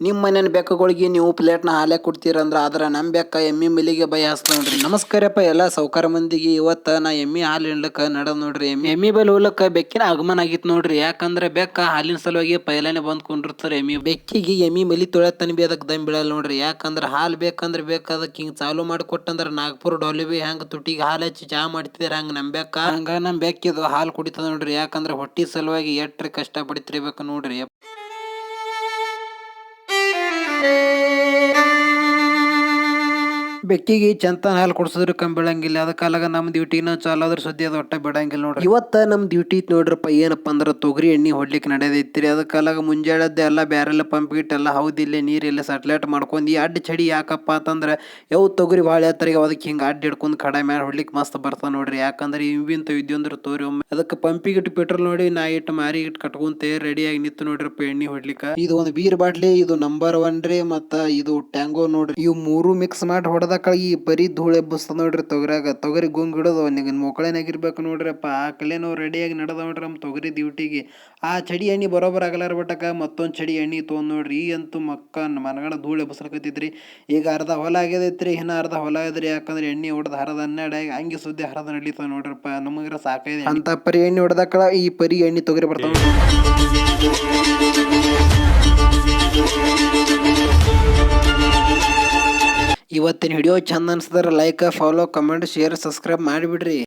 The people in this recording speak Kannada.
ನಿಮ್ಮ ಮನೇನ ಬೆಕ್ಕುಗಳಿಗೆ ನೀವು ಪ್ಲೇಟ್ನ ಹಾಲೆ ಕೊಡ್ತೀರಂದ್ರ ಆದ್ರೆ ನಮ್ಮ ಬೆಕ್ಕ ಎಮ್ಮಿ ಮಲಿಗೆ ಬೈ ಹಾಸ್ತ ನೋಡ್ರಿ. ನಮಸ್ಕಾರಪ್ಪ ಎಲ್ಲ ಸೌಕಾರ ಮಂದಿಗೆ. ಇವತ್ತ ನಾ ಎಮ್ಮಿ ಹಾಲು ಹಿಂಡ್ಲಕ್ಕ ನಡದ್ ನೋಡ್ರಿ. ಎಮ್ಮಿ ಬಲ್ ಹೋಗ್ಲಕ್ಕ ಬೆಕ್ಕಿನ ಆಗಮನ ಆಗಿತ್ತು ನೋಡ್ರಿ. ಯಾಕಂದ್ರೆ ಬೆಕ್ಕ ಹಾಲಿನ ಸಲುವಾಗಿ ಪೈಲಾನೆ ಬಂದ್ ಕುಂಡಿರ್ತಾರೆ. ಎಮ್ಮಿ ಬೆಕ್ಕಿಗೆ ಎಮ್ಮಿ ಮಲಿ ತೊಳೆತನ ಬಿ ಅದಕ್ಕೆ ದಮ್ ಬೀಳಲ್ಲ ನೋಡ್ರಿ. ಯಾಕಂದ್ರೆ ಹಾಲು ಬೇಕಂದ್ರೆ ಅದಕ್ಕೆ ಹಿಂಗ್ ಚಾಲು ಮಾಡಿ ಕೊಟ್ಟಂದ್ರ ನಾಗ್ಪುರ್ ಡೊಲಿಬಿ ಹೆಂಗ್ ತುಟಿಗೆ ಹಾಲು ಹಚ್ಚಿ ಚಾ ಮಾಡ್ತಿದ್ರ ಹಂಗ ನಮ್ ಬೆಕ್ಕ ಹಂಗ ನಮ್ ಬೆಕ್ಕಿದು ಹಾಲು ಕುಡಿತದ ನೋಡ್ರಿ. ಯಾಕಂದ್ರೆ ಹೊಟ್ಟಿ ಸಲುವಾಗಿ ಎಟ್ರಿ ಕಷ್ಟ ಪಡಿತಿರ್ಬೇಕು ನೋಡ್ರಿ. ಬೆಕ್ಕಿಗೆ ಚಂತನ ಹಾಲು ಕುಡ್ಸಿದ್ರೆ ಕಮ್ಮಿ ಬೀಳಂಗಿಲ್ಲ. ಅದಕ್ಕಾಲಾಗ ನಮ್ಮ ಡ್ಯೂಟಿನ ಚಾಲು ಅದ್ರ ಸುದ್ದಿ ಅದು ಒಟ್ಟ ಬಿಡಂಗಿಲ್ಲ ನೋಡ್ರಿ. ಇವತ್ತ ನಮ್ ಡ್ಯೂಟಿ ನೋಡ್ರಪ್ಪ ಏನಪ್ಪಾ ಅಂದ್ರ ತೊಗರಿ ಎಣ್ಣೆ ಹೊಡ್ಲಿಕ್ಕೆ ನಡೆದೈತ್ರಿ. ಅದಕ್ಕಾಲಾಗ ಮುಂಜಾಳದ್ದೆ ಎಲ್ಲ ಬ್ಯಾರೆಲ್ಲ ಪಂಪ್ ಗಿಟ್ ಎಲ್ಲ ಹೌದಿಲ್ಲ ನೀರಿಲ್ಲ ಸಟ್ಲೇಟ್ ಮಾಡ್ಕೊಂಡು ಈ ಅಡ್ಡ ಚಡಿ ಯಾಕಪ್ಪ ಅಂತಂದ್ರ ಯಾವ ತೊಗರಿ ಭಾಳ ಎತ್ತರಿಗೆ ಅದಕ್ಕೆ ಹಿಂಗೆ ಅಡ್ಡ ಹಿಡ್ಕೊಂಡು ಕಡ ಮ್ಯಾಲ ಹೊಡ್ಲಿಕ್ಕೆ ಮಸ್ತ್ ಬರ್ತಾವ ನೋಡ್ರಿ. ಯಾಕಂದ್ರೆ ಇವಿಂತ ಇದ್ಯಂದ್ರ ತೋರಿ ಒಮ್ಮೆ ಅದಕ್ಕೆ ಪಂಪಿಗಿಟ್ಟು ಪೆಟ್ರೋಲ್ ನೋಡಿ ನಾ ಇಟ್ಟು ಮಾರಿ ಇಟ್ಟು ಕಟ್ಕೊಂತ ರೆಡಿಯಾಗಿ ನಿಂತು ನೋಡ್ರಪ್ಪ ಎಣ್ಣೆ ಹೊಡ್ಲಿಕ್ಕ. ಇದು ಒಂದು ಬೀರ್ ಬಾಟ್ಲಿ, ಇದು ನಂಬರ್ 1 ರೀ, ಮತ್ತ ಇದು ಟ್ಯಾಂಗೋ ನೋಡ್ರಿ. ಇವು ಮೂರು ಮಿಕ್ಸ್ ಮಾಡಿ ಹೊಡೆದ ಈ ಬರೀ ಧೂಳು ಎಬ್ಬಸ್ತದ ನೋಡ್ರಿ ತೊಗರಿಯಾಗ. ತೊಗರಿ ಗುಂಗ್ ಹಿಡೋದು ಮೊಕಳೇನಾಗಿರ್ಬೇಕು ನೋಡ್ರಿಪ್ಪ. ಆ ಕಲೆ ನಾವು ರೆಡಿಯಾಗಿ ನಡೆದ ನೋಡ್ರಿ ನಮ್ಮ ತೊಗರಿ ಡ್ಯೂಟಿಗೆ. ಆ ಚಡಿ ಎಣ್ಣೆ ಬರೋಬರ್ ಆಗಲಾರ ಬಟ್ಟಕ ಮತ್ತೊಂದು ಚಡಿ ಎಣ್ಣೆ ತೊಗೊಂಡ್ ನೋಡ್ರಿ. ಈ ಅಂತೂ ಮನಗಣ ಧೂಳು ಎಬ್ಬಸಕತ್ತಿದ್ರಿ. ಈಗ ಅರ್ಧ ಹೊಲ ಆಗ್ಯದೈತ್ರಿ, ಇನ್ನ ಅರ್ಧ ಹೊಲ ಇದ್ರಿ. ಯಾಕಂದ್ರೆ ಎಣ್ಣೆ ಹೊಡೆದ ಹರದ 12 ಹಂಗೆ ಸುದ್ದಿ ಹರದ ನಡೀತಾವ ನೋಡ್ರಪ್ಪ. ನಮಗ್ರ ಸಾಕೈತಿ ಅಂತ ಪರಿ ಎಣ್ಣೆ ಹೊಡೆದಕ್ಕಳ ಈ ಪರಿ ಎಣ್ಣೆ ತೊಗರಿ ಬರ್ತಾವ. ಇವತ್ತಿನ ವಿಡಿಯೋ ಚಂದ ಅನ್ಸಿದ್ರೆ like, follow, comment, share, subscribe ಮಾಡಿಬಿಡ್ರಿ.